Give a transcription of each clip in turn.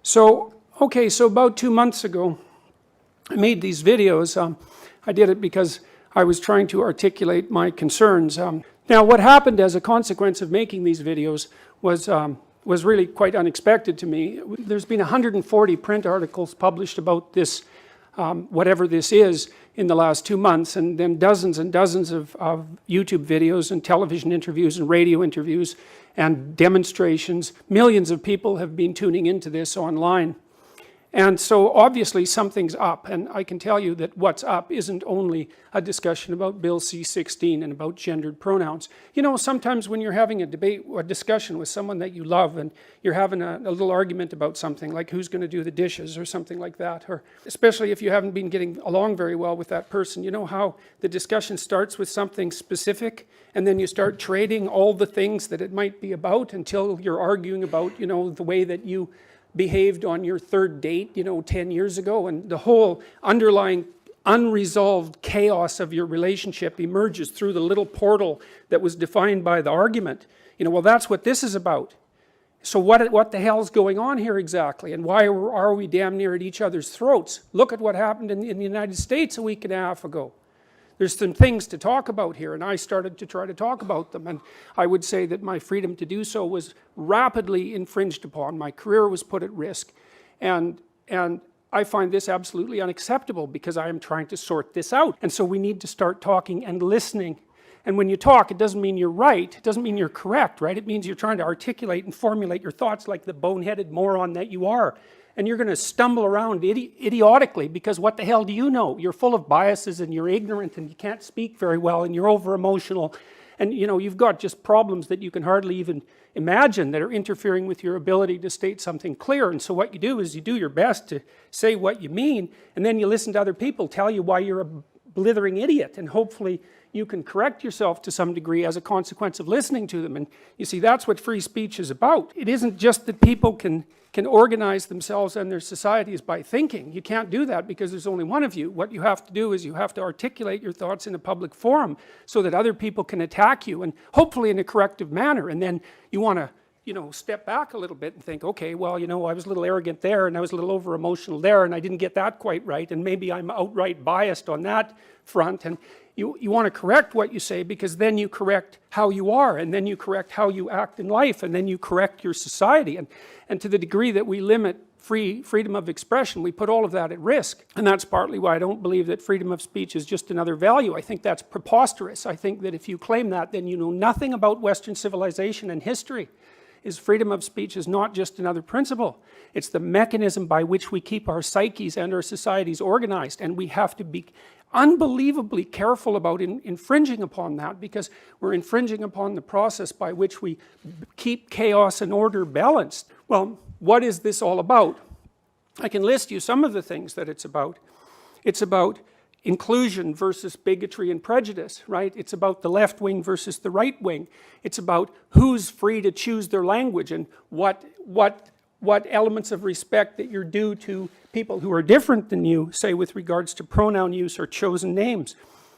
So about 2 months ago, I made these videos. I did it because I was trying to articulate my concerns. Now, what happened as a consequence of making these videos was really quite unexpected to me. There's been 140 print articles published about this, whatever this is, in the last 2 months, and then dozens and dozens of YouTube videos and television interviews and radio interviews and demonstrations. Millions of people have been tuning into this online. And so obviously something's up, and I can tell you that what's up isn't only a discussion about Bill C-16 and about gendered pronouns. You know, sometimes when you're having a debate or a discussion with someone that you love and you're having a little argument about something, like who's going to do the dishes or something like that, or especially if you haven't been getting along very well with that person, you know how the discussion starts with something specific and then you start trading all the things that it might be about until you're arguing about, you know, the way that you behaved on your third date, you know, 10 years ago, and the whole underlying unresolved chaos of your relationship emerges through the little portal that was defined by the argument. You know, well, that's what this is about. So what the hell's going on here exactly, and why are we damn near at each other's throats? Look at what happened in the United States a week and a half ago. There's some things to talk about here, and I started to try to talk about them, and I would say that my freedom to do so was rapidly infringed upon. My career was put at risk, and I find this absolutely unacceptable because I am trying to sort this out. And so we need to start talking and listening. And when you talk, it doesn't mean you're right, it doesn't mean you're correct, right? It means you're trying to articulate and formulate your thoughts like the boneheaded moron that you are. And you're going to stumble around idiotically because what the hell do you know? You're full of biases and you're ignorant and you can't speak very well and you're over emotional, and you know, you've got just problems that you can hardly even imagine that are interfering with your ability to state something clear. And so what you do is you do your best to say what you mean, and then you listen to other people tell you why you're a blithering idiot, and hopefully you can correct yourself to some degree as a consequence of listening to them. And you see, that's what free speech is about. It isn't just that people can organize themselves and their societies by thinking. You can't do that because there's only one of you. What you have to do is you have to articulate your thoughts in a public forum so that other people can attack you, and hopefully in a corrective manner. And then you want to, you know, step back a little bit and think, okay, well, you know, I was a little arrogant there and I was a little over emotional there and I didn't get that quite right, and maybe I'm outright biased on that front. And you want to correct what you say, because then you correct how you are, and then you correct how you act in life, and then you correct your society. And to the degree that we limit freedom of expression, we put all of that at risk. And that's partly why I don't believe that freedom of speech is just another value. I think that's preposterous. I think that if you claim that, then you know nothing about Western civilization and history. Freedom of speech is not just another principle. It's the mechanism by which we keep our psyches and our societies organized, and we have to be unbelievably careful about infringing upon that, because we're infringing upon the process by which we keep chaos and order balanced. Well, what is this all about? I can list you some of the things that it's about. It's about inclusion versus bigotry and prejudice, right? It's about the left wing versus the right wing. It's about who's free to choose their language, and what elements of respect that you're due to people who are different than you, say with regards to pronoun use or chosen names.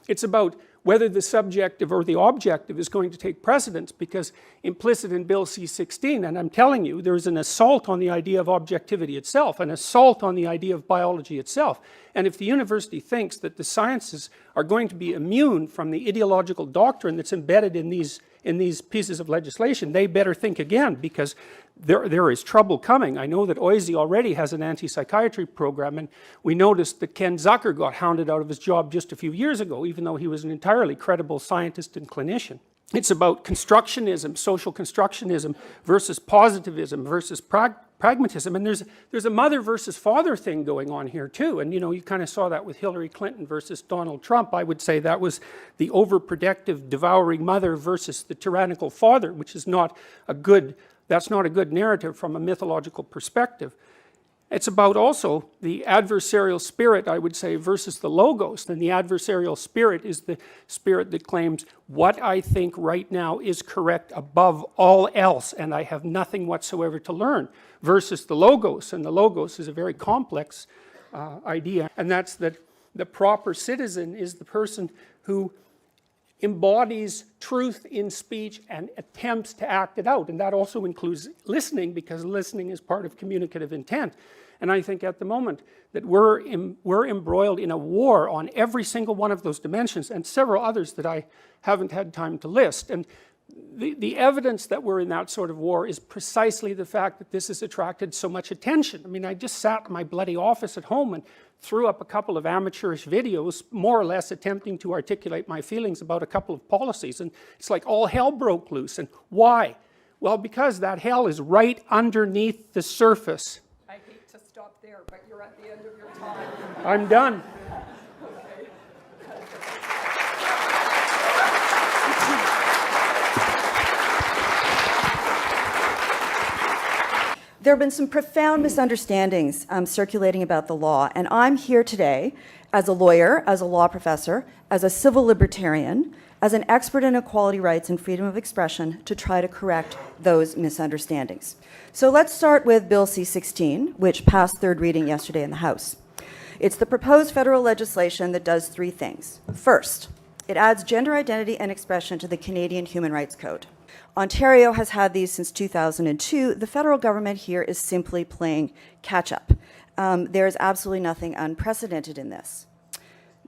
It's about whether the subjective or the objective is going to take precedence, because implicit in Bill C-16, and I'm telling you, there's an assault on the idea of objectivity itself, an assault on the idea of biology itself. And if the university thinks that the sciences are going to be immune from the ideological doctrine that's embedded in these pieces of legislation, they better think again, because there is trouble coming. I know that OISE already has an anti-psychiatry program, and we noticed that Ken Zucker got hounded out of his job just a few years ago, even though he was an entirely credible scientist and clinician. It's about constructionism, social constructionism, versus positivism, versus pragmatism. And there's a mother versus father thing going on here too. And you know, you kind of saw that with Hillary Clinton versus Donald Trump. I would say that was the overprotective, devouring mother versus the tyrannical father, which is not a good, that's not a good narrative from a mythological perspective. It's about also the adversarial spirit, I would say, versus the logos. And the adversarial spirit is the spirit that claims what I think right now is correct above all else, and I have nothing whatsoever to learn, versus the logos. And the logos is a very complex idea, and that's that the proper citizen is the person who embodies truth in speech and attempts to act it out. And that also includes listening, because listening is part of communicative intent. And I think at the moment that we're embroiled in a war on every single one of those dimensions, and several others that I haven't had time to list. And the evidence that we're in that sort of war is precisely the fact that this has attracted so much attention. I mean, I just sat in my bloody office at home and threw up a couple of amateurish videos, more or less attempting to articulate my feelings about a couple of policies, and it's like all hell broke loose. And why? Well, because that hell is right underneath the surface. I hate to stop there, but you're at the end of your time. I'm done. There have been some profound misunderstandings circulating about the law, and I'm here today as a lawyer, as a law professor, as a civil libertarian, as an expert in equality rights and freedom of expression to try to correct those misunderstandings. So let's start with Bill C-16, which passed third reading yesterday in the House. It's the proposed federal legislation that does three things. First, it adds gender identity and expression to the Canadian Human Rights Code. Ontario has had these since 2002. The federal government here is simply playing catch-up. There is absolutely nothing unprecedented in this.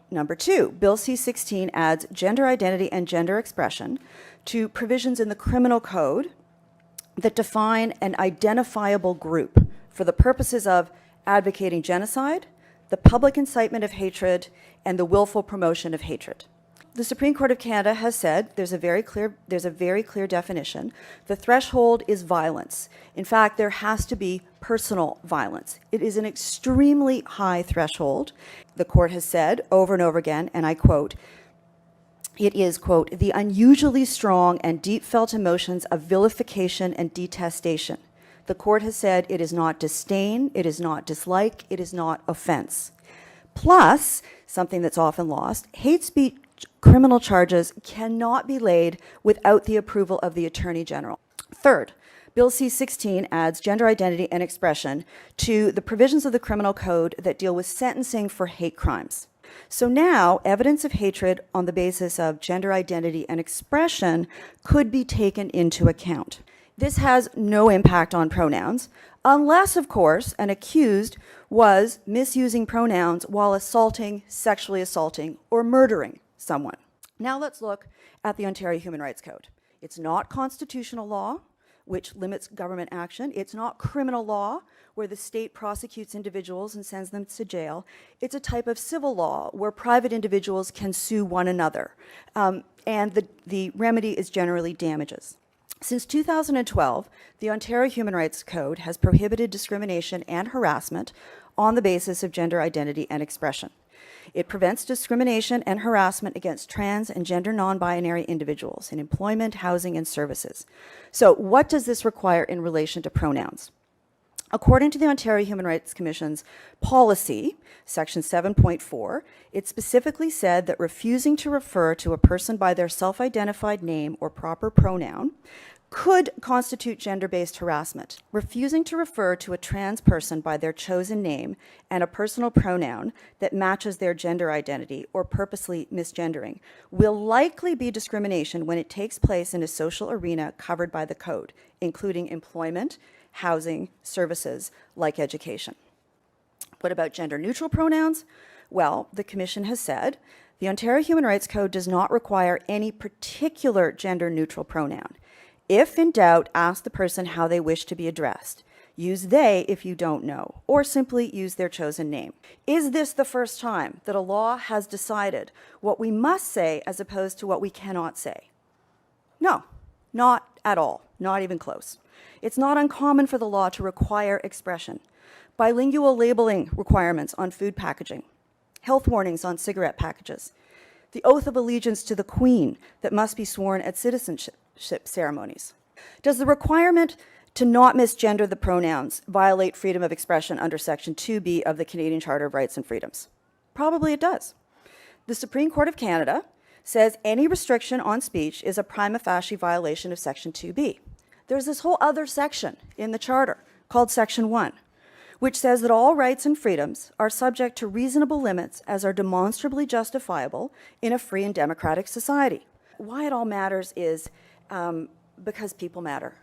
Number two, Bill C-16 adds gender identity and gender expression to provisions in the criminal code that define an identifiable group for the purposes of advocating genocide, the public incitement of hatred, and the willful promotion of hatred. The Supreme Court of Canada has said there's a very clear definition. The threshold is violence. In fact, there has to be personal violence. It is an extremely high threshold. The court has said over and over again, and I quote, it is, quote, the unusually strong and deep felt emotions of vilification and detestation. The court has said it is not disdain, it is not dislike, it is not offense. Plus, something that's often lost, hate speech criminal charges cannot be laid without the approval of the Attorney General. Third, Bill C-16 adds gender identity and expression to the provisions of the criminal code that deal with sentencing for hate crimes. So now, evidence of hatred on the basis of gender identity and expression could be taken into account. This has no impact on pronouns, unless, of course, an accused was misusing pronouns while assaulting, sexually assaulting, or murdering someone. Now let's look at the Ontario Human Rights Code. It's not constitutional law, which limits government action. It's not criminal law, where the state prosecutes individuals and sends them to jail. It's a type of civil law where private individuals can sue one another. And the remedy is generally damages. Since 2012, the Ontario Human Rights Code has prohibited discrimination and harassment on the basis of gender identity and expression. It prevents discrimination and harassment against trans and gender non-binary individuals in employment, housing, and services. So what does this require in relation to pronouns? According to the Ontario Human Rights Commission's policy, section 7.4, it specifically said that refusing to refer to a person by their self-identified name or proper pronoun could constitute gender-based harassment. Refusing to refer to a trans person by their chosen name and a personal pronoun that matches their gender identity or purposely misgendering will likely be discrimination when it takes place in a social arena covered by the code, including employment, housing, services like education. What about gender-neutral pronouns? Well, the Commission has said the Ontario Human Rights Code does not require any particular gender-neutral pronoun. If in doubt, ask the person how they wish to be addressed. Use they if you don't know, or simply use their chosen name. Is this the first time that a law has decided what we must say as opposed to what we cannot say? No, not at all, not even close. It's not uncommon for the law to require expression. Bilingual labeling requirements on food packaging, health warnings on cigarette packages, the oath of allegiance to the Queen that must be sworn at citizenship ceremonies. Does the requirement to not misgender the pronouns violate freedom of expression under Section 2B of the Canadian Charter of Rights and Freedoms? Probably it does. The Supreme Court of Canada says any restriction on speech is a prima facie violation of Section 2B. There's this whole other section in the Charter called Section 1, which says that all rights and freedoms are subject to reasonable limits as are demonstrably justifiable in a free and democratic society. why it all matters is because people matter.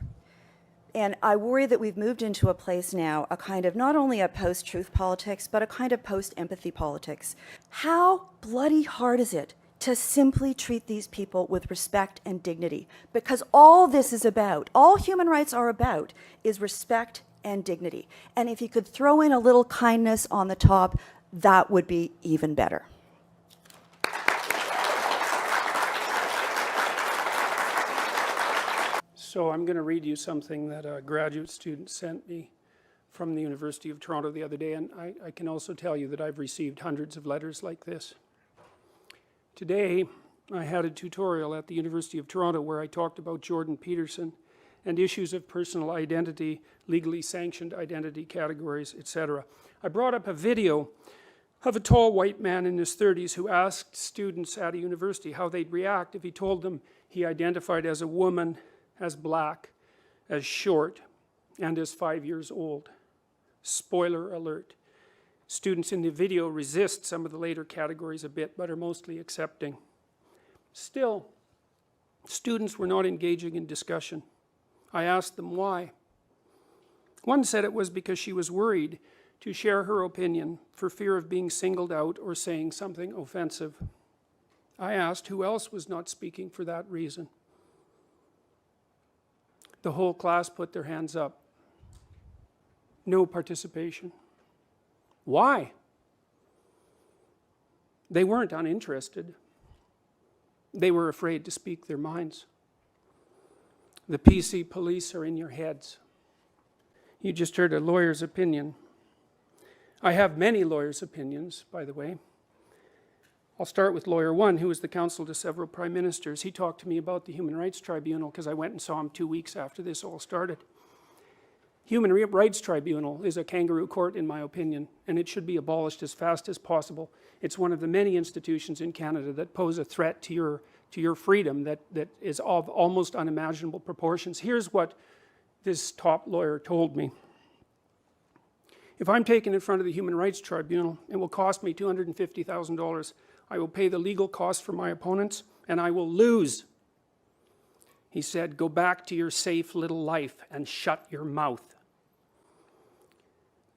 And I worry that we've moved into a place now, a kind of not only a post-truth politics, but a kind of post-empathy politics. How bloody hard is it to simply treat these people with respect and dignity? Because all this is about, all human rights are about, is respect and dignity. And if you could throw in a little kindness on the top, that would be even better. So I'm going to read you something that a graduate student sent me from the University of Toronto the other day, and I can also tell you that I've received hundreds of letters like this. Today, I had a tutorial at the University of Toronto where I talked about Jordan Peterson and issues of personal identity, legally sanctioned identity categories, etc. I brought up a video of a tall white man in his 30s who asked students at a university how they'd react if he told them he identified as a woman, as black, as short, and as 5 years old. Spoiler alert. Students in the video resist some of the later categories a bit, but are mostly accepting. Still, students were not engaging in discussion. I asked them why. One said it was because she was worried to share her opinion for fear of being singled out or saying something offensive. I asked who else was not speaking for that reason. The whole class put their hands up. No participation. Why? They weren't uninterested. They were afraid to speak their minds. The PC police are in your heads. You just heard a lawyer's opinion. I have many lawyers' opinions, by the way. I'll start with lawyer one, who was the counsel to several prime ministers. He talked to me about the Human Rights Tribunal because I went and saw him 2 weeks after this all started. Human Rights Tribunal is a kangaroo court, in my opinion, and it should be abolished as fast as possible. It's one of the many institutions in Canada that pose a threat to your freedom that is of almost unimaginable proportions. Here's what this top lawyer told me. If I'm taken in front of the Human Rights Tribunal, it will cost me $250,000. I will pay the legal costs for my opponents, and I will lose. He said, go back to your safe little life and shut your mouth.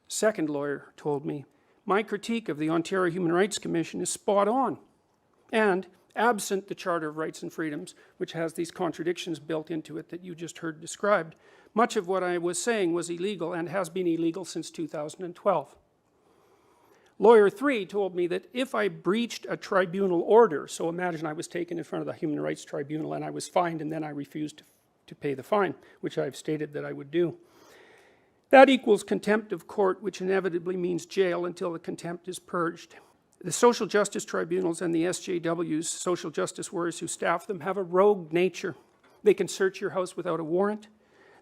Second lawyer told me, my critique of the Ontario Human Rights Commission is spot on. And absent the Charter of Rights and Freedoms, which has these contradictions built into it that you just heard described, much of what I was saying was illegal and has been illegal since 2012. Lawyer 3 told me that if I breached a tribunal order, so imagine I was taken in front of the Human Rights Tribunal and I was fined and then I refused to pay the fine, which I've stated that I would do. That equals contempt of court, which inevitably means jail until the contempt is purged. The social justice tribunals and the SJWs, social justice warriors who staff them, have a rogue nature. They can search your house without a warrant.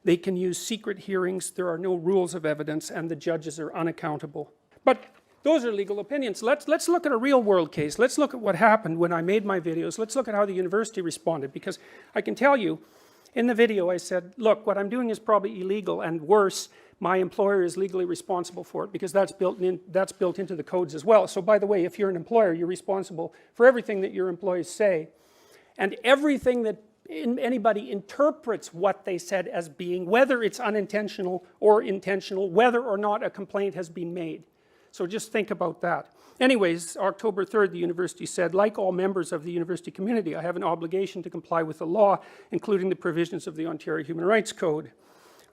They can use secret hearings. There are no rules of evidence, and the judges are unaccountable. But those are legal opinions. Let's look at a real world case. Let's look at what happened when I made my videos. Let's look at how the university responded, because I can tell you, in the video I said, look, what I'm doing is probably illegal, and worse, my employer is legally responsible for it, because that's built into the codes as well. So by the way, if you're an employer, you're responsible for everything that your employees say, and everything that anybody interprets what they said as being, whether it's unintentional or intentional, whether or not a complaint has been made. So just think about that. Anyways, October 3rd, the university said, like all members of the university community, I have an obligation to comply with the law, including the provisions of the Ontario Human Rights Code.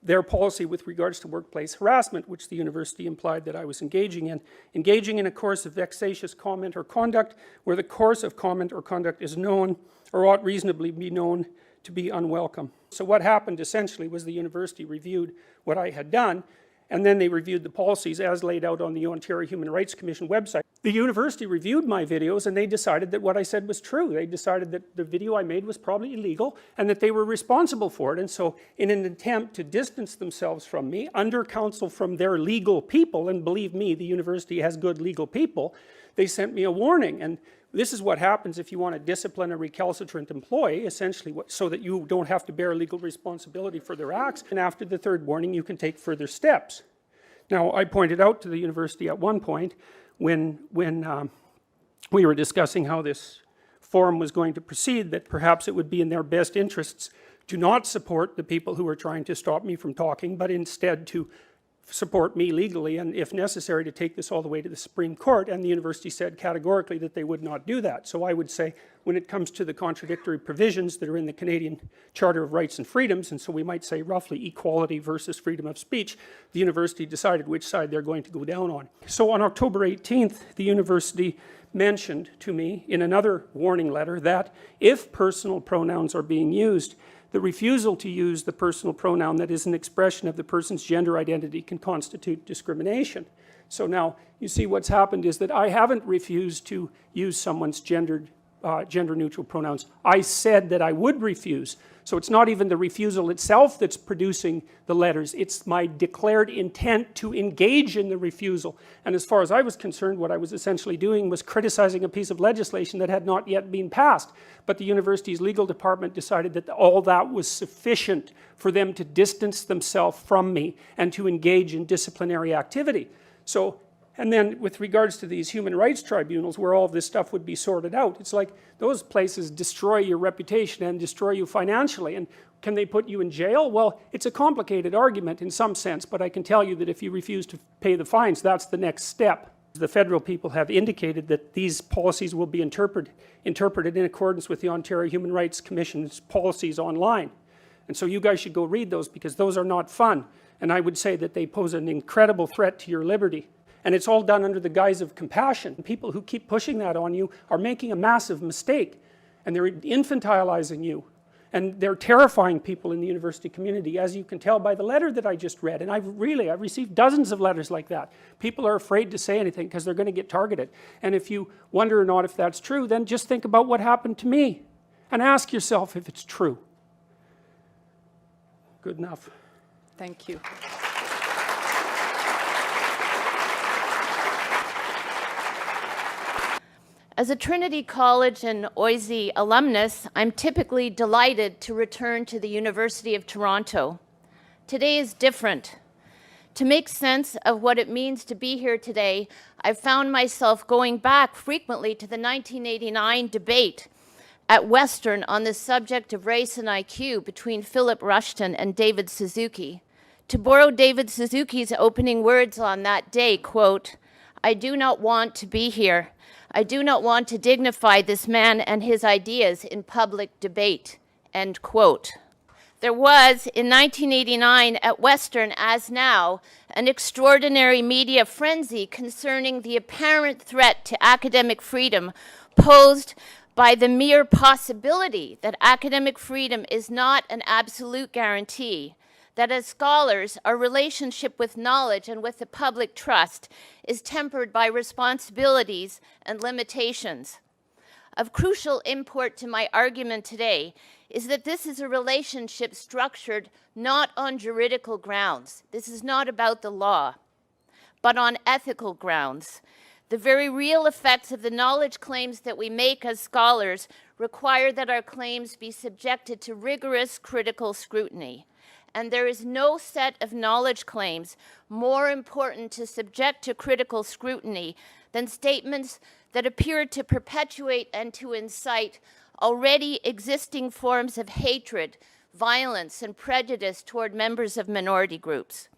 Their policy with regards to workplace harassment, which the university implied that I was engaging in a course of vexatious comment or conduct, where the course of comment or conduct is known, or ought reasonably be known, to be unwelcome. So what happened essentially was the university reviewed what I had done, and then they reviewed the policies as laid out on the Ontario Human Rights Commission website. The university reviewed my videos and they decided that what I said was true. They decided that the video I made was probably illegal and that they were responsible for it. And so in an attempt to distance themselves from me, under counsel from their legal people, and believe me, the university has good legal people, they sent me a warning. And this is what happens if you want to discipline a recalcitrant employee, essentially, so that you don't have to bear legal responsibility for their acts. And after the third warning, you can take further steps. Now, I pointed out to the university at one point, when we were discussing how this forum was going to proceed, that perhaps it would be in their best interests to not support the people who were trying to stop me from talking, but instead to support me legally, and if necessary to take this all the way to the Supreme Court. And the university said categorically that they would not do that. So I would say, when it comes to the contradictory provisions that are in the Canadian Charter of Rights and Freedoms, and so we might say roughly equality versus freedom of speech, the university decided which side they're going to go down on. So on October 18th, the university mentioned to me in another warning letter that if personal pronouns are being used, the refusal to use the personal pronoun that is an expression of the person's gender identity can constitute discrimination. So now, you see what's happened is that I haven't refused to use someone's gender-neutral pronouns. I said that I would refuse. So it's not even the refusal itself that's producing the letters. It's my declared intent to engage in the refusal. And as far as I was concerned, what I was essentially doing was criticizing a piece of legislation that had not yet been passed. But the university's legal department decided that all that was sufficient for them to distance themselves from me and to engage in disciplinary activity. So, and then with regards to these human rights tribunals where all of this stuff would be sorted out, it's like those places destroy your reputation and destroy you financially. And can they put you in jail? Well, it's a complicated argument in some sense, but I can tell you that if you refuse to pay the fines, that's the next step. The federal people have indicated that these policies will be interpreted in accordance with the Ontario Human Rights Commission's policies online. And so you guys should go read those, because those are not fun. And I would say that they pose an incredible threat to your liberty. And it's all done under the guise of compassion. People who keep pushing that on you are making a massive mistake. And they're infantilizing you. And they're terrifying people in the university community, as you can tell by the letter that I just read. And I've received dozens of letters like that. People are afraid to say anything because they're going to get targeted. And if you wonder or not if that's true, then just think about what happened to me. And ask yourself if it's true. Good enough. Thank you. As a Trinity College and OISE alumnus, I'm typically delighted to return to the University of Toronto. Today is different. To make sense of what it means to be here today, I've found myself going back frequently to the 1989 debate at Western on the subject of race and IQ between Philip Rushton and David Suzuki. To borrow David Suzuki's opening words on that day, quote, "I do not want to be here. I do not want to dignify this man and his ideas in public debate," end quote. There was, in 1989 at Western, as now, an extraordinary media frenzy concerning the apparent threat to academic freedom posed by the mere possibility that academic freedom is not an absolute guarantee, that as scholars, our relationship with knowledge and with the public trust is tempered by responsibilities and limitations. Of crucial import to my argument today is that this is a relationship structured not on juridical grounds. This is not about the law, but on ethical grounds. The very real effects of the knowledge claims that we make as scholars require that our claims be subjected to rigorous critical scrutiny. And there is no set of knowledge claims more important to subject to critical scrutiny than statements that appear to perpetuate and to incite already existing forms of hatred, violence, and prejudice toward members of minority groups.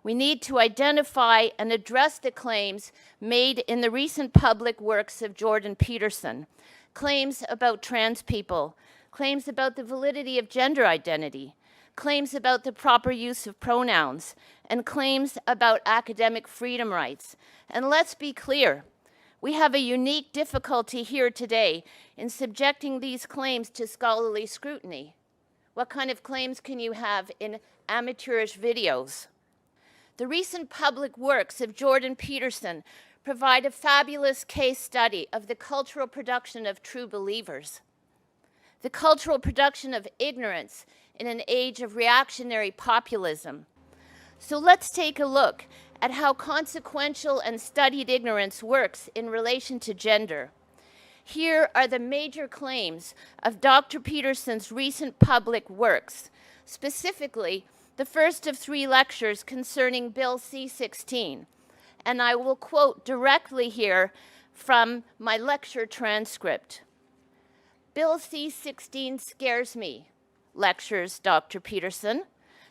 We need to identify and address the claims made in the recent public works of Jordan Peterson, claims about trans people, claims about the validity of gender identity, claims about the proper use of pronouns, and claims about academic freedom rights. And let's be clear, we have a unique difficulty here today in subjecting these claims to scholarly scrutiny. What kind of claims can you have in amateurish videos? The recent public works of Jordan Peterson provide a fabulous case study of the cultural production of true believers, the cultural production of ignorance in an age of reactionary populism. So let's take a look at how consequential and studied ignorance works in relation to gender. Here are the major claims of Dr. Peterson's recent public works, specifically the first of 3 lectures concerning Bill C-16. And I will quote directly here from my lecture transcript. Bill C-16 scares me, lectures Dr. Peterson.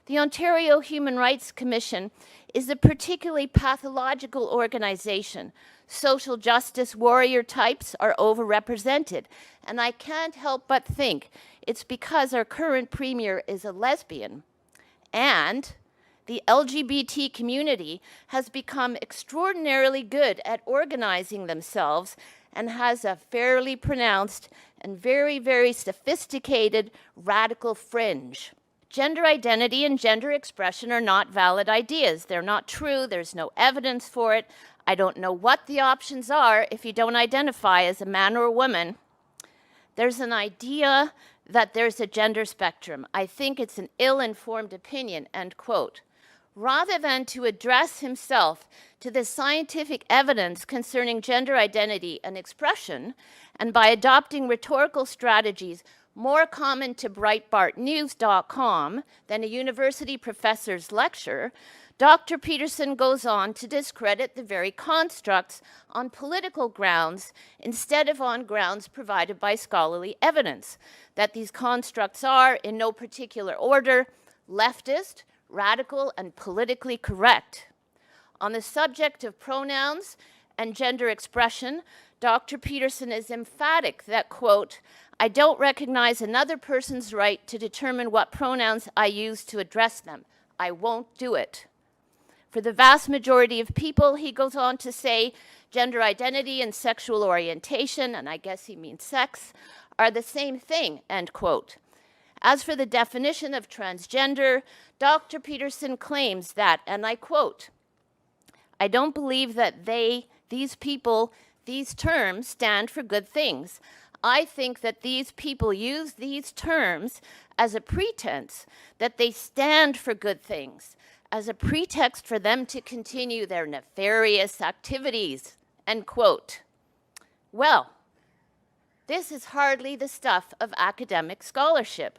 The Ontario Human Rights Commission is a particularly pathological organization. Social justice warrior types are overrepresented, and I can't help but think it's because our current premier is a lesbian. And the LGBT community has become extraordinarily good at organizing themselves and has a fairly pronounced and very, very sophisticated radical fringe. Gender identity and gender expression are not valid ideas. They're not true. There's no evidence for it. I don't know what the options are if you don't identify as a man or a woman. There's an idea that there's a gender spectrum. I think it's an ill-informed opinion, end quote. Rather than to address himself to the scientific evidence concerning gender identity and expression, and by adopting rhetorical strategies more common to BreitbartNews.com than a university professor's lecture, Dr. Peterson goes on to discredit the very constructs on political grounds instead of on grounds provided by scholarly evidence, that these constructs are, in no particular order, leftist, radical, and politically correct. On the subject of pronouns and gender expression, Dr. Peterson is emphatic that, quote, I don't recognize another person's right to determine what pronouns I use to address them. I won't do it. For the vast majority of people, he goes on to say, gender identity and sexual orientation, and I guess he means sex, are the same thing, end quote. As for the definition of transgender, Dr. Peterson claims that, and I quote, I don't believe that these people, these terms stand for good things. I think that these people use these terms as a pretense that they stand for good things, as a pretext for them to continue their nefarious activities, end quote. Well, this is hardly the stuff of academic scholarship.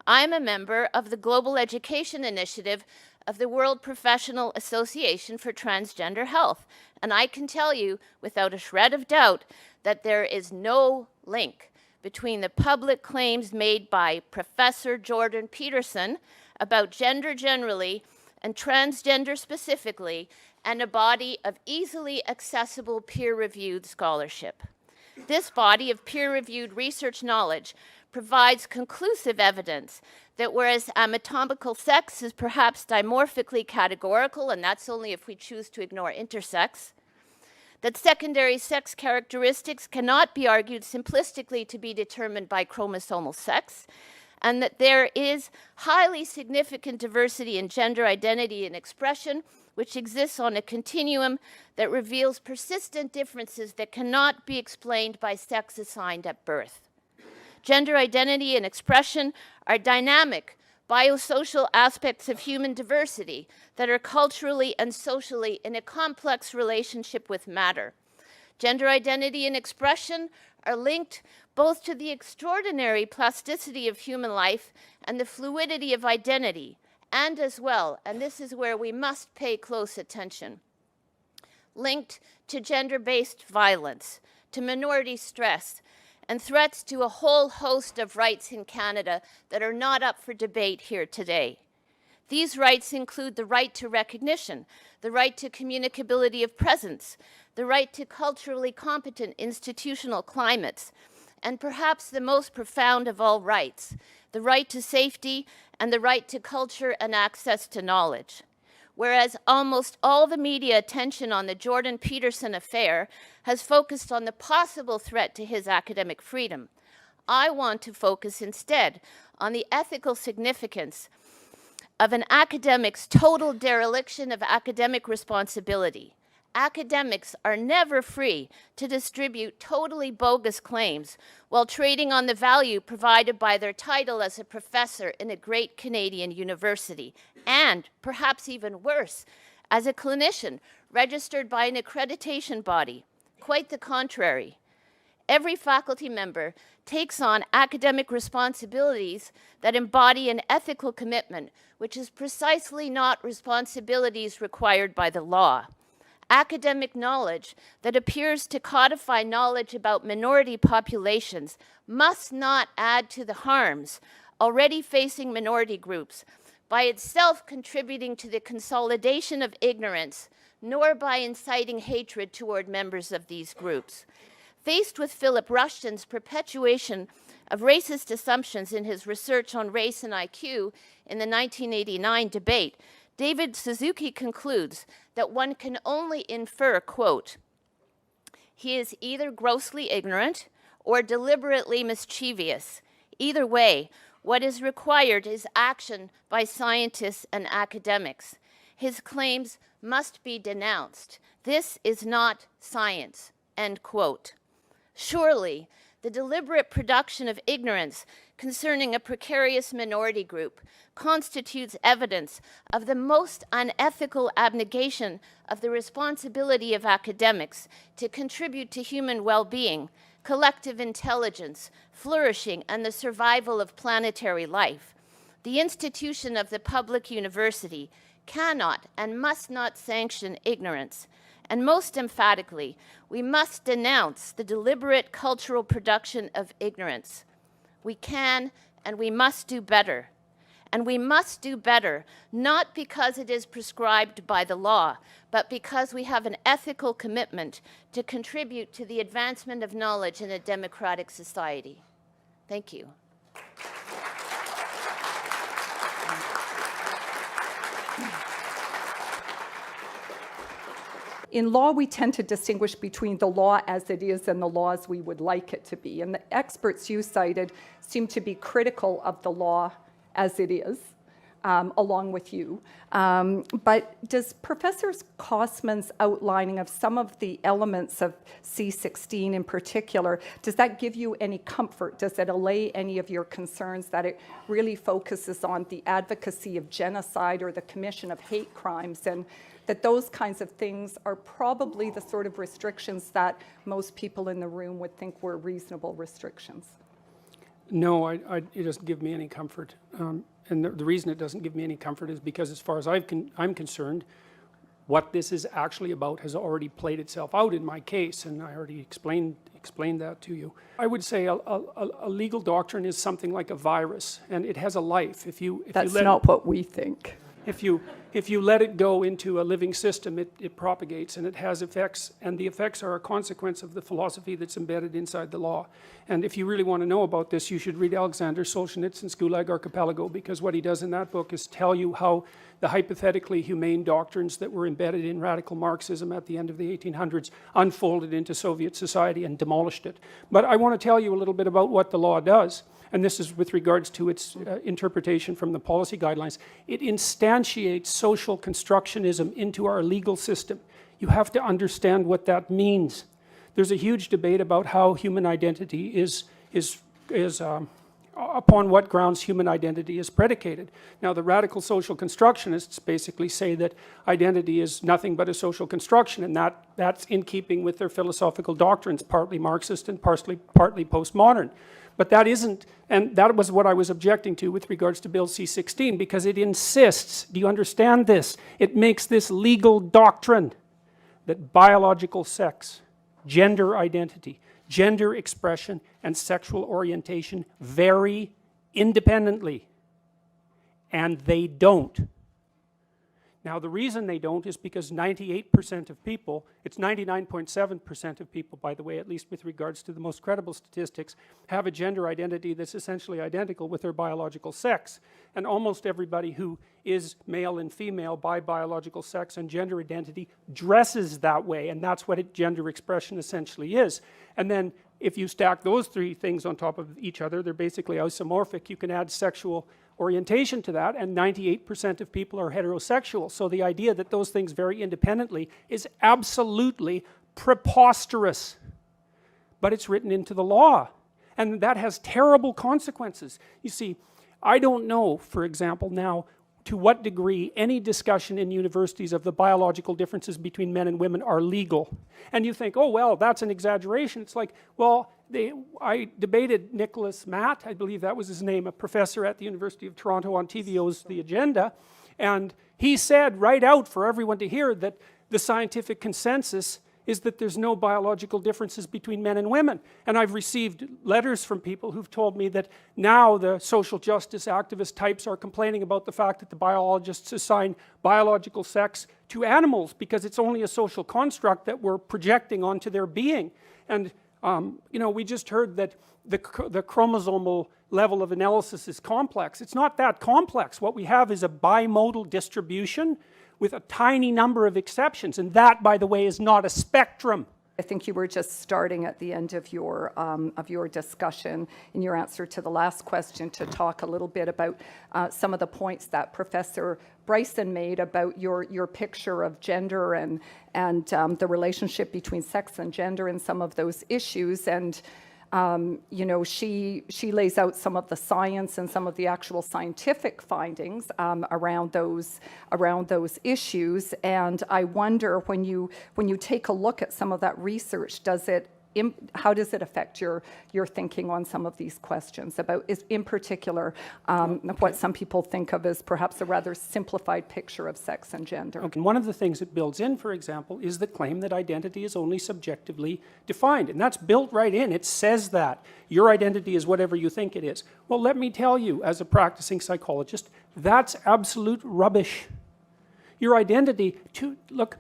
I'm a member of the Global Education Initiative of the World Professional Association for Transgender Health, and I can tell you without a shred of doubt that there is no link between the public claims made by Professor Jordan Peterson about gender generally and transgender specifically, and a body of easily accessible peer-reviewed scholarship. This body of peer-reviewed research knowledge provides conclusive evidence that whereas anatomical sex is perhaps dimorphically categorical, and that's only if we choose to ignore intersex, that secondary sex characteristics cannot be argued simplistically to be determined by chromosomal sex, and that there is highly significant diversity in gender identity and expression, which exists on a continuum that reveals persistent differences that cannot be explained by sex assigned at birth. Gender identity and expression are dynamic, biosocial aspects of human diversity that are culturally and socially in a complex relationship with matter. Gender identity and expression are linked both to the extraordinary plasticity of human life and the fluidity of identity, and as well, and this is where we must pay close attention, linked to gender-based violence, to minority stress, and threats to a whole host of rights in Canada that are not up for debate here today. These rights include the right to recognition, the right to communicability of presence, the right to culturally competent institutional climates, and perhaps the most profound of all rights, the right to safety and the right to culture and access to knowledge. Whereas almost all the media attention on the Jordan Peterson affair has focused on the possible threat to his academic freedom, I want to focus instead on the ethical significance of an academic's total dereliction of academic responsibility. Academics are never free to distribute totally bogus claims while trading on the value provided by their title as a professor in a great Canadian university, and perhaps even worse, as a clinician registered by an accreditation body. Quite the contrary. Every faculty member takes on academic responsibilities that embody an ethical commitment, which is precisely not responsibilities required by the law. Academic knowledge that appears to codify knowledge about minority populations must not add to the harms already facing minority groups by itself contributing to the consolidation of ignorance, nor by inciting hatred toward members of these groups. Faced with Philip Rushton's perpetuation of racist assumptions in his research on race and IQ in the 1989 debate, David Suzuki concludes that one can only infer, quote, "He is either grossly ignorant or deliberately mischievous. Either way, what is required is action by scientists and academics. His claims must be denounced. This is not science," end quote. Surely, the deliberate production of ignorance concerning a precarious minority group constitutes evidence of the most unethical abnegation of the responsibility of academics to contribute to human well-being, collective intelligence, flourishing, and the survival of planetary life. The institution of the public university cannot and must not sanction ignorance. And most emphatically, we must denounce the deliberate cultural production of ignorance. We can and we must do better. And we must do better, not because it is prescribed by the law, but because we have an ethical commitment to contribute to the advancement of knowledge in a democratic society. Thank you. In law, we tend to distinguish between the law as it is and the law as we would like it to be. And the experts you cited seem to be critical of the law as it is, along with you. But does Professor Kosman's outlining of some of the elements of C16 in particular, does that give you any comfort? Does it allay any of your concerns that it really focuses on the advocacy of genocide or the commission of hate crimes, and that those kinds of things are probably the sort of restrictions that most people in the room would think were reasonable restrictions? No, it doesn't give me any comfort. And the reason it doesn't give me any comfort is because, as far as I'm concerned, what this is actually about has already played itself out in my case, and I already explained that to you. I would say a legal doctrine is something like a virus, and it has a life. That's not what we think. If you let it go into a living system, it propagates and it has effects, and the effects are a consequence of the philosophy that's embedded inside the law. And if you really want to know about this, you should read Alexander Solzhenitsyn's Gulag Archipelago, because what he does in that book is tell you how the hypothetically humane doctrines that were embedded in radical Marxism at the end of the 1800s unfolded into Soviet society and demolished it. But I want to tell you a little bit about what the law does. And this is with regards to its interpretation from the policy guidelines. It instantiates social constructionism into our legal system. You have to understand what that means. There's a huge debate about how human identity is upon what grounds human identity is predicated. Now, the radical social constructionists basically say that identity is nothing but a social construction, and that's in keeping with their philosophical doctrines, partly Marxist and partly postmodern. But that isn't, and that was what I was objecting to with regards to Bill C-16, because it insists, do you understand this? It makes this legal doctrine that biological sex, gender identity, gender expression, and sexual orientation vary independently. And they don't. Now, the reason they don't is because 98% of people, it's 99.7% of people, by the way, at least with regards to the most credible statistics, have a gender identity that's essentially identical with their biological sex. And almost everybody who is male and female by biological sex and gender identity dresses that way, and that's what gender expression essentially is. And then if you stack those three things on top of each other, they're basically isomorphic. You can add sexual orientation to that, and 98% of people are heterosexual. So the idea that those things vary independently is absolutely preposterous. But it's written into the law, and that has terrible consequences. You see, I don't know, for example, now, to what degree any discussion in universities of the biological differences between men and women are legal. And you think, oh, well, that's an exaggeration. It's like, well, I debated Nicholas Matt, I believe that was his name, a professor at the University of Toronto on TVO's The Agenda, and he said right out for everyone to hear that the scientific consensus is that there's no biological differences between men and women. And I've received letters from people who've told me that now the social justice activist types are complaining about the fact that the biologists assign biological sex to animals because it's only a social construct that we're projecting onto their being. And you know, we just heard that the chromosomal level of analysis is complex. It's not that complex. What we have is a bimodal distribution with a tiny number of exceptions, and that, by the way, is not a spectrum. I think you were just starting at the end of your discussion in your answer to the last question to talk a little bit about some of the points that Professor Bryson made about your picture of gender and the relationship between sex and gender and some of those issues. And you know, she lays out some of the science and some of the actual scientific findings around those issues. And I wonder, when you take a look at some of that research, how does it affect your thinking on some of these questions about, in particular, what some people think of as perhaps a rather simplified picture of sex and gender? Okay. One of the things it builds in, for example, is the claim that identity is only subjectively defined, and that's built right in. It says that your identity is whatever you think it is. Well, let me tell you, as a practicing psychologist, that's absolute rubbish. Your identity, look,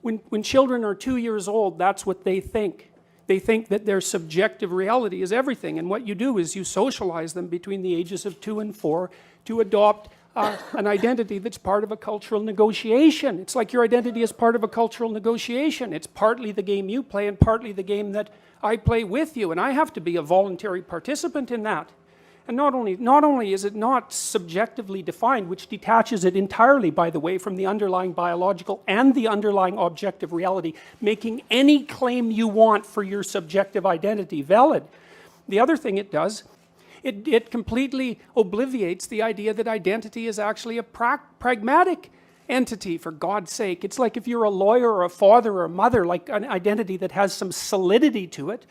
when children are 2 years old, that's what they think. They think that their subjective reality is everything, and what you do is you socialize them between the ages of 2 and 4 to adopt an identity that's part of a cultural negotiation. It's like your identity is part of a cultural negotiation. It's partly the game you play and partly the game that I play with you, and I have to be a voluntary participant in that. And not only is it not subjectively defined, which detaches it entirely, by the way, from the underlying biological and the underlying objective reality, making any claim you want for your subjective identity valid. The other thing it does, it completely obliviates the idea that identity is actually a pragmatic entity, for God's sake. It's like if you're a lawyer or a father or a mother, like an identity that has some solidity to it.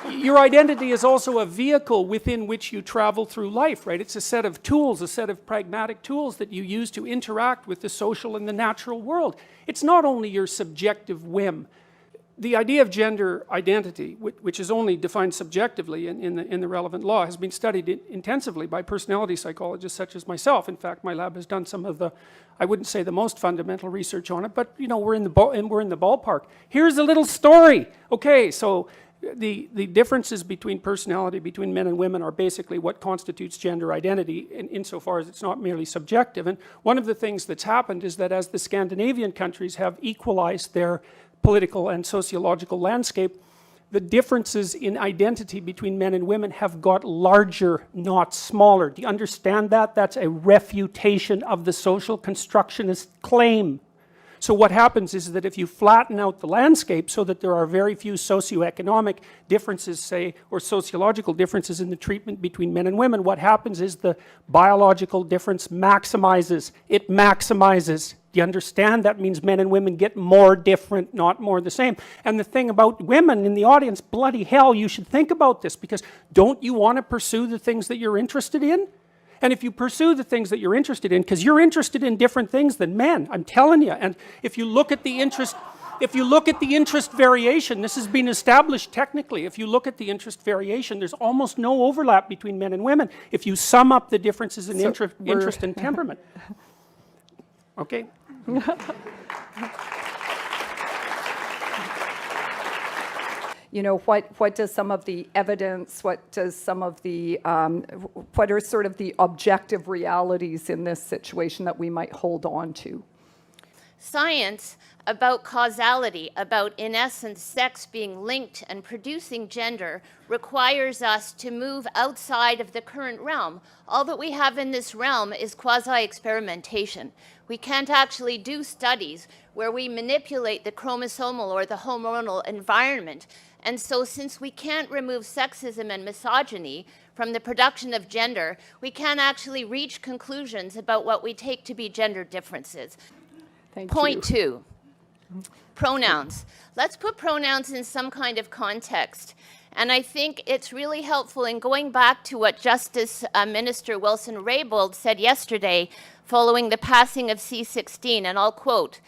Your identity is also a vehicle within which you travel through life, right? It's a set of tools, a set of pragmatic tools that you use to interact with the social and the natural world. It's not only your subjective whim. The idea of gender identity, which is only defined subjectively in the relevant law, has been studied intensively by personality psychologists such as myself. In fact, my lab has done some of the, I wouldn't say the most fundamental research on it, but you know, we're in the ballpark. Here's a little story. Okay, so the differences between personality between men and women are basically what constitutes gender identity insofar as it's not merely subjective. And one of the things that's happened is that as the Scandinavian countries have equalized their political and sociological landscape, the differences in identity between men and women have got larger, not smaller. Do you understand that? That's a refutation of the social constructionist claim. So what happens is that if you flatten out the landscape so that there are very few socioeconomic differences, say, or sociological differences in the treatment between men and women, what happens is the biological difference maximizes. It maximizes. Do you understand? That means men and women get more different, not more the same. And the thing about women in the audience, bloody hell, you should think about this, because don't you want to pursue the things that you're interested in? And if you pursue the things that you're interested in, because you're interested in different things than men, I'm telling you. And if you look at the interest variation, this has been established technically. If you look at the interest variation, there's almost no overlap between men and women if you sum up the differences in interest and temperament. Okay? You know, what does some of the evidence, what are sort of the objective realities in this situation that we might hold on to? Science about causality, about, in essence, sex being linked and producing gender, requires us to move outside of the current realm. All that we have in this realm is quasi-experimentation. We can't actually do studies where we manipulate the chromosomal or the hormonal environment. And so since we can't remove sexism and misogyny from the production of gender, we can't actually reach conclusions about what we take to be gender differences. Thank you. Point 2, pronouns. Let's put pronouns in some kind of context. And I think it's really helpful in going back to what Justice Minister Wilson-Raybould said yesterday following the passing of C-16, and I'll quote,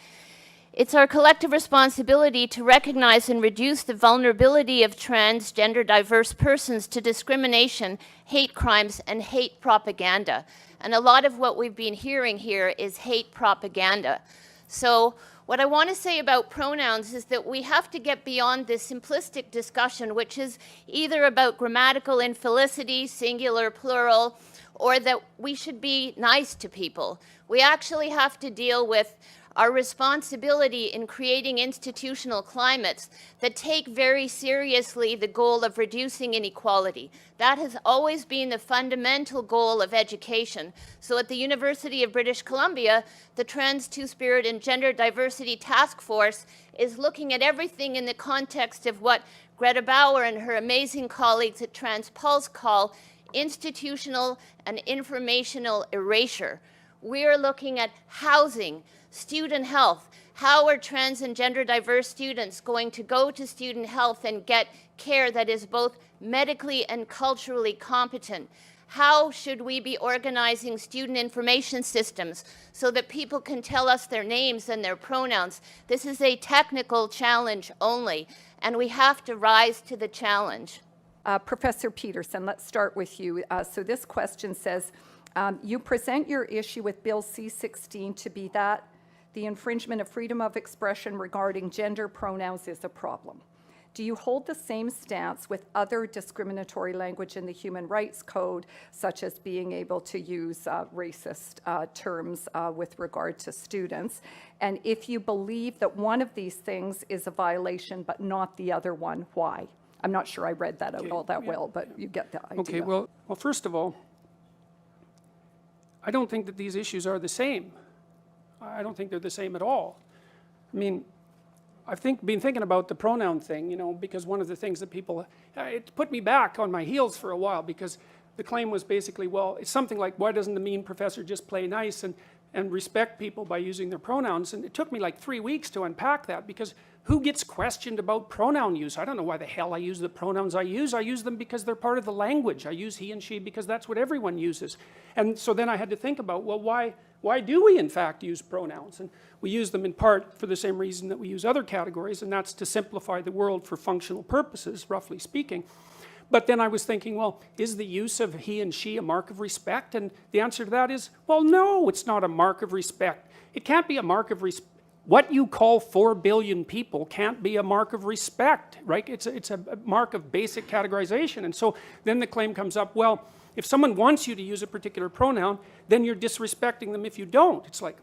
It's our collective responsibility to recognize and reduce the vulnerability of transgender diverse persons to discrimination, hate crimes, and hate propaganda. And a lot of what we've been hearing here is hate propaganda. So what I want to say about pronouns is that we have to get beyond this simplistic discussion, which is either about grammatical infelicity, singular, plural, or that we should be nice to people. We actually have to deal with our responsibility in creating institutional climates that take very seriously the goal of reducing inequality. That has always been the fundamental goal of education. So at the University of British Columbia, the Trans, Two-Spirit, and Gender Diversity Task Force is looking at everything in the context of what Greta Bauer and her amazing colleagues at TransPulse call institutional and informational erasure. We are looking at housing, student health. How are trans and gender diverse students going to go to student health and get care that is both medically and culturally competent? How should we be organizing student information systems so that people can tell us their names and their pronouns? This is a technical challenge only, and we have to rise to the challenge. Professor Peterson, let's start with you. So this question says, you present your issue with Bill C-16 to be that the infringement of freedom of expression regarding gender pronouns is a problem. Do you hold the same stance with other discriminatory language in the Human Rights Code, such as being able to use racist terms with regard to students? And if you believe that one of these things is a violation but not the other one, why? I'm not sure I read that out all that well, but you get the idea. Okay, well, first of all, I don't think that these issues are the same. I don't think they're the same at all. I mean, I've been thinking about the pronoun thing, you know, because one of the things that people, it put me back on my heels for a while, because the claim was basically, well, it's something like, why doesn't the mean professor just play nice and respect people by using their pronouns? And it took me like 3 weeks to unpack that, because who gets questioned about pronoun use? I don't know why the hell I use the pronouns I use. I use them because they're part of the language. I use he and she because that's what everyone uses. And so then I had to think about, well, why do we in fact use pronouns? And we use them in part for the same reason that we use other categories, and that's to simplify the world for functional purposes, roughly speaking. But then I was thinking, well, is the use of he and she a mark of respect? And the answer to that is, well, no, it's not a mark of respect. It can't be a mark of respect. What you call 4 billion people can't be a mark of respect, right? It's a mark of basic categorization. And so then the claim comes up, well, if someone wants you to use a particular pronoun, then you're disrespecting them if you don't. It's like,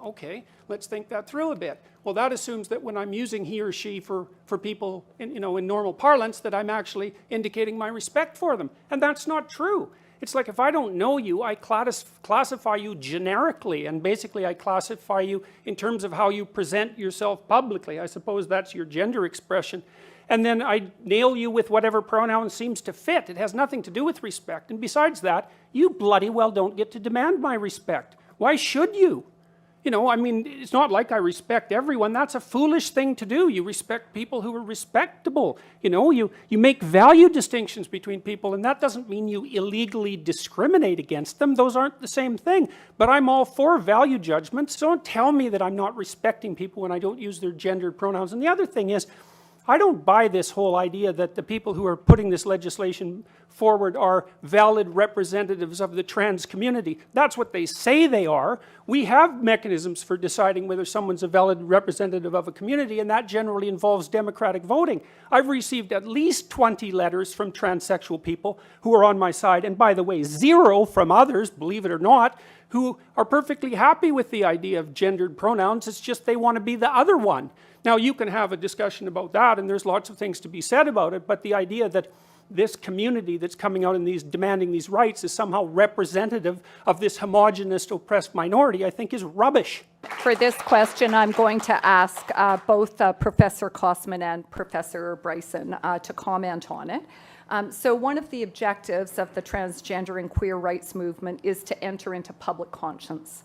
okay, let's think that through a bit. Well, that assumes that when I'm using he or she for people in normal parlance, that I'm actually indicating my respect for them. And that's not true. It's like if I don't know you, I classify you generically, and basically I classify you in terms of how you present yourself publicly. I suppose that's your gender expression. And then I nail you with whatever pronoun seems to fit. It has nothing to do with respect. And besides that, you bloody well don't get to demand my respect. Why should you? You know, I mean, it's not like I respect everyone. That's a foolish thing to do. You respect people who are respectable. You know, you make value distinctions between people, and that doesn't mean you illegally discriminate against them. Those aren't the same thing. But I'm all for value judgments. So don't tell me that I'm not respecting people when I don't use their gendered pronouns. And the other thing is, I don't buy this whole idea that the people who are putting this legislation forward are valid representatives of the trans community. That's what they say they are. We have mechanisms for deciding whether someone's a valid representative of a community, and that generally involves democratic voting. I've received at least 20 letters from transsexual people who are on my side, and by the way, 0 from others, believe it or not, who are perfectly happy with the idea of gendered pronouns. It's just they want to be the other one. Now, you can have a discussion about that, and there's lots of things to be said about it, but the idea that this community that's coming out and demanding these rights is somehow representative of this homogenous oppressed minority, I think is rubbish. For this question, I'm going to ask both Professor Kosman and Professor Bryson to comment on it. So one of the objectives of the transgender and queer rights movement is to enter into public conscience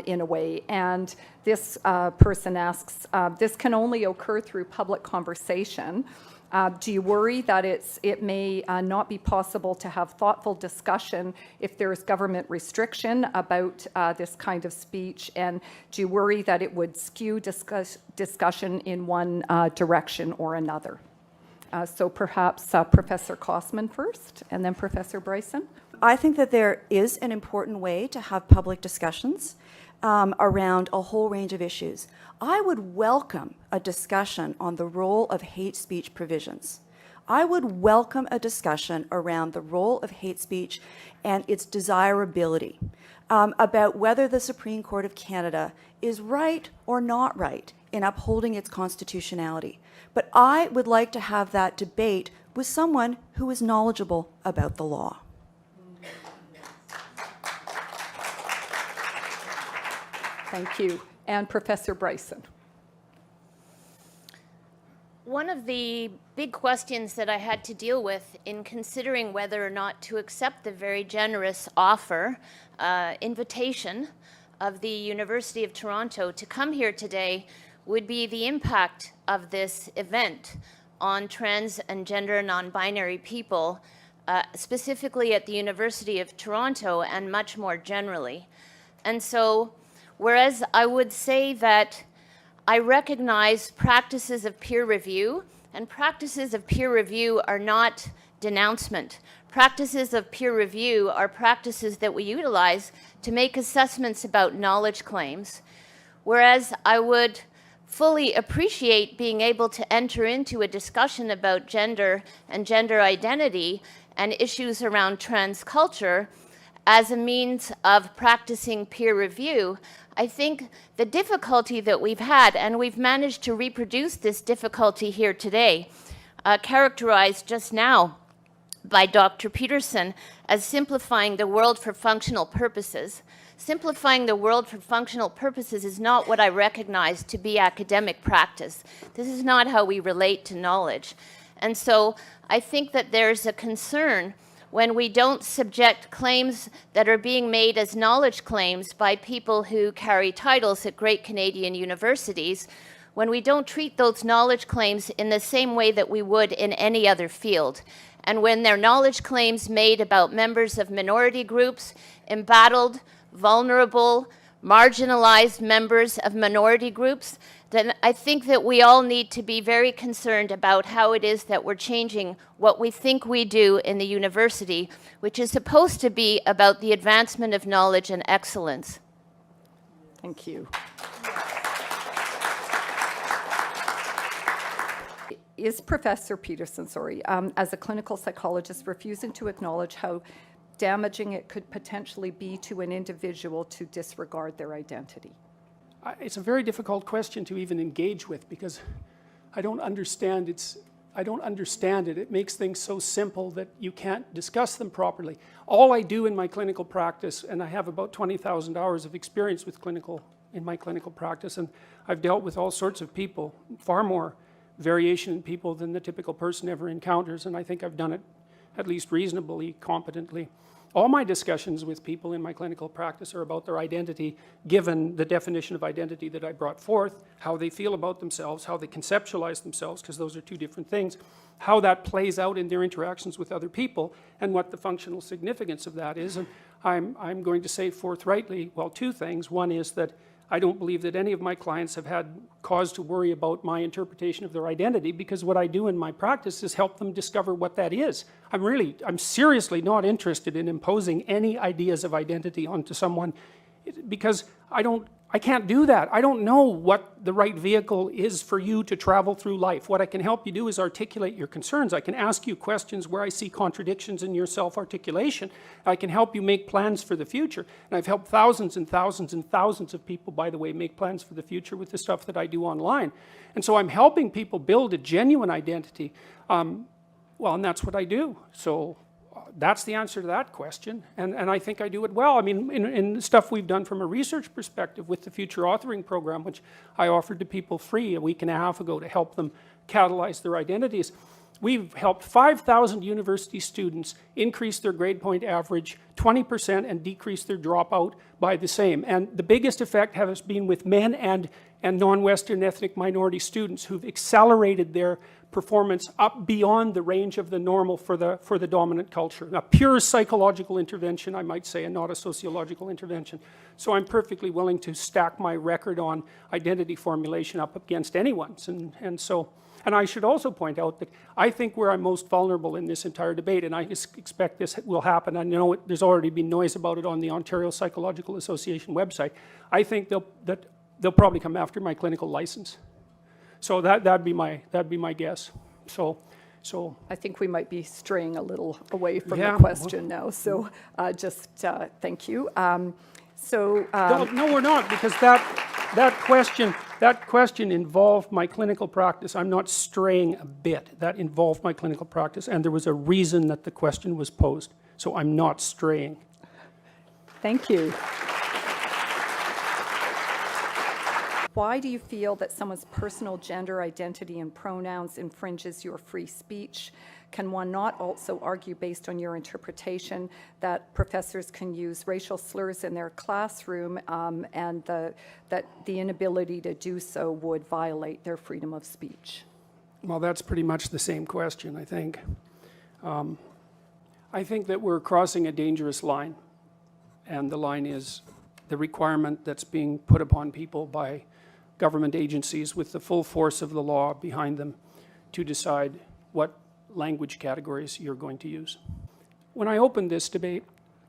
in a way. And this person asks, this can only occur through public conversation. Do you worry that it may not be possible to have thoughtful discussion if there is government restriction about this kind of speech? And do you worry that it would skew discussion in one direction or another? So perhaps Professor Kossman first, and then Professor Bryson. I think that there is an important way to have public discussions around a whole range of issues. I would welcome a discussion on the role of hate speech provisions. I would welcome a discussion around the role of hate speech and its desirability, about whether the Supreme Court of Canada is right or not right in upholding its constitutionality. But I would like to have that debate with someone who is knowledgeable about the law. Thank you. And Professor Bryson. One of the big questions that I had to deal with in considering whether or not to accept the very generous offer, invitation of the University of Toronto to come here today would be the impact of this event on trans and gender non-binary people, specifically at the University of Toronto and much more generally. And so, whereas I would say that I recognize practices of peer review, and practices of peer review are not denouncement. Practices of peer review are practices that we utilize to make assessments about knowledge claims, whereas I would fully appreciate being able to enter into a discussion about gender and gender identity and issues around trans culture as a means of practicing peer review. I think the difficulty that we've had, and we've managed to reproduce this difficulty here today, characterized just now by Dr. Peterson as simplifying the world for functional purposes. Simplifying the world for functional purposes is not what I recognize to be academic practice. This is not how we relate to knowledge. And so I think that there's a concern when we don't subject claims that are being made as knowledge claims by people who carry titles at great Canadian universities, when we don't treat those knowledge claims in the same way that we would in any other field. And when they're knowledge claims made about members of minority groups, embattled, vulnerable, marginalized members of minority groups, then I think that we all need to be very concerned about how it is that we're changing what we think we do in the university, which is supposed to be about the advancement of knowledge and excellence. Thank you. Is Professor Peterson, as a clinical psychologist, refusing to acknowledge how damaging it could potentially be to an individual to disregard their identity? It's a very difficult question to even engage with because I don't understand it. It makes things so simple that you can't discuss them properly. All I do in my clinical practice, and I have about 20,000 hours of experience in my clinical practice, and I've dealt with all sorts of people, far more variation in people than the typical person ever encounters, and I think I've done it at least reasonably, competently. All my discussions with people in my clinical practice are about their identity, given the definition of identity that I brought forth, how they feel about themselves, how they conceptualize themselves, because those are two different things, how that plays out in their interactions with other people, and what the functional significance of that is. And I'm going to say forthrightly, well, two things. One is that I don't believe that any of my clients have had cause to worry about my interpretation of their identity, because what I do in my practice is help them discover what that is. I'm seriously not interested in imposing any ideas of identity onto someone, because I can't do that. I don't know what the right vehicle is for you to travel through life. What I can help you do is articulate your concerns. I can ask you questions where I see contradictions in your self-articulation. I can help you make plans for the future. And I've helped thousands and thousands and thousands of people, by the way, make plans for the future with the stuff that I do online. And so I'm helping people build a genuine identity. Well, and that's what I do. So that's the answer to that question, and I think I do it well. I mean, in the stuff we've done from a research perspective with the Future Authoring Program, which I offered to people free a week and a half ago to help them catalyze their identities, we've helped 5,000 university students increase their grade point average 20% and decrease their dropout by the same. And the biggest effect has been with men and and non-Western ethnic minority students who've accelerated their performance up beyond the range of the normal for the dominant culture. A pure psychological intervention, I might say, and not a sociological intervention. So I'm perfectly willing to stack my record on identity formulation up against anyone's. And I should also point out that I think where I'm most vulnerable in this entire debate, and I expect this will happen, I know there's already been noise about it on the Ontario Psychological Association website, I think they'll probably come after my clinical license. So that'd be my guess. So I think we might be straying a little away from Yeah, the question now, so just thank you. no, we're not, because that question involved my clinical practice. I'm not straying a bit. That involved my clinical practice, and there was a reason that the question was posed. So I'm not straying. Thank you. Why do you feel that someone's personal gender identity and pronouns infringes your free speech? Can one not also argue, based on your interpretation, that professors can use racial slurs in their classroom and that the inability to do so would violate their freedom of speech? Well, that's pretty much the same question, I think. I think that we're crossing a dangerous line, and the line is the requirement that's being put upon people by government agencies with the full force of the law behind them to decide what language categories you're going to use. When I opened this debate,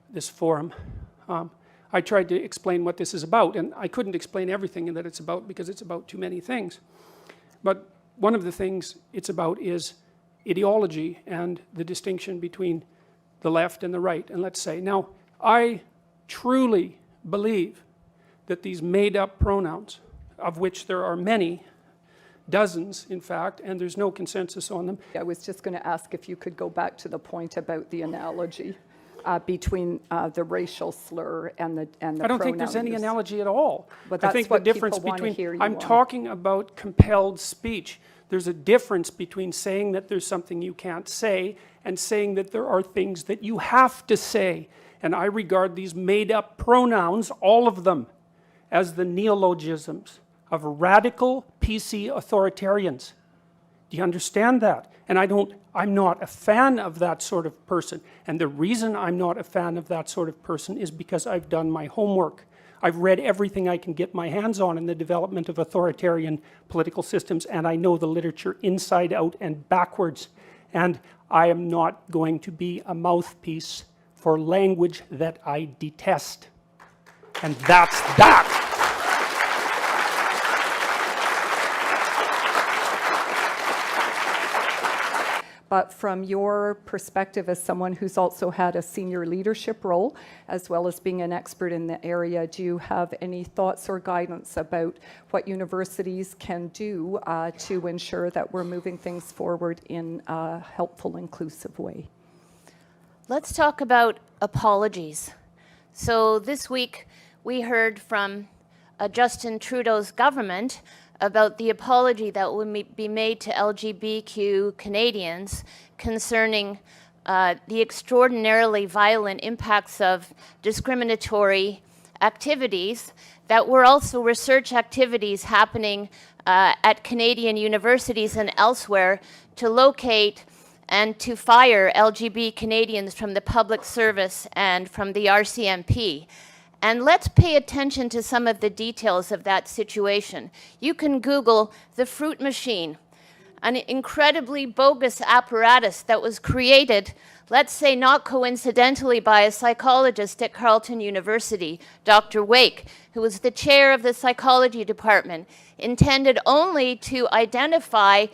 this forum, I tried to explain what this is about, and I couldn't explain everything that it's about because it's about too many things. But one of the things it's about is ideology and the distinction between the left and the right. And let's say, now, I truly believe that these made-up pronouns, of which there are many, dozens in fact, and there's no consensus on them. I was just going to ask if you could go back to the point about the analogy between the racial slur and the I don't think there's any use. analogy at all. But I that's think what the difference people wanna between, hear you I'm on. talking about compelled speech. There's a difference between saying that there's something you can't say and saying that there are things that you have to say. And I regard these made-up pronouns, all of them, as the neologisms of radical PC authoritarians. Do you understand that? And I'm not a fan of that sort of person. And the reason I'm not a fan of that sort of person is because I've done my homework. I've read everything I can get my hands on in the development of authoritarian political systems, and I know the literature inside out and backwards. And I am not going to be a mouthpiece for language that I detest. And that's that. But from your perspective as someone who's also had a senior leadership role, as well as being an expert in the area, do you have any thoughts or guidance about what universities can do to ensure that we're moving things forward in a helpful, inclusive way? Let's talk about apologies. So this week we heard from Justin Trudeau's government about the apology that will be made to LGBTQ Canadians concerning the extraordinarily violent impacts of discriminatory activities that were also research activities happening at Canadian universities and elsewhere to locate and to fire LGBT Canadians from the public service and from the RCMP. And let's pay attention to some of the details of that situation. You can Google the fruit machine, an incredibly bogus apparatus that was created, let's say not coincidentally, by a psychologist at Carleton University, Dr. Wake, who was the chair of the psychology department, intended only to identify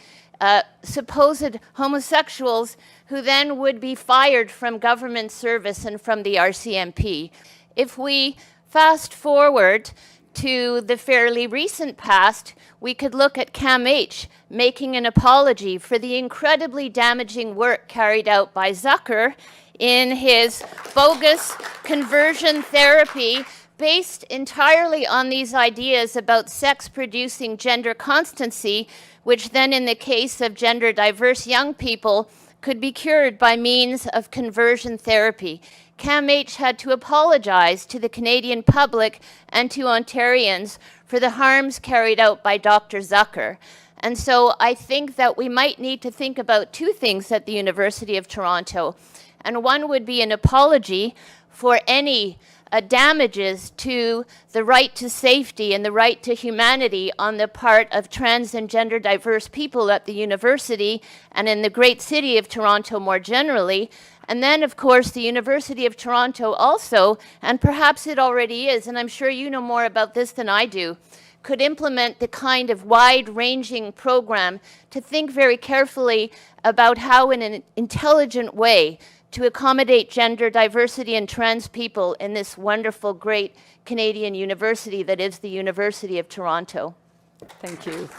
supposed homosexuals who then would be fired from government service and from the RCMP. If we fast forward to the fairly recent past, we could look at CAMH making an apology for the incredibly damaging work carried out by Zucker in his bogus conversion therapy based entirely on these ideas about sex-producing gender constancy, which then in the case of gender-diverse young people could be cured by means of conversion therapy. CAMH had to apologize to the Canadian public and to Ontarians for the harms carried out by Dr. Zucker. And so I think that we might need to think about two things at the University of Toronto. And one would be an apology for any damages to the right to safety and the right to humanity on the part of trans and gender diverse people at the university and in the great city of Toronto more generally. And then, of course, the University of Toronto also, and perhaps it already is, and I'm sure you know more about this than I do, could implement the kind of wide-ranging program to think very carefully about how in an intelligent way to accommodate gender diversity and trans people in this wonderful, great Canadian university that is the University of Toronto. Thank you.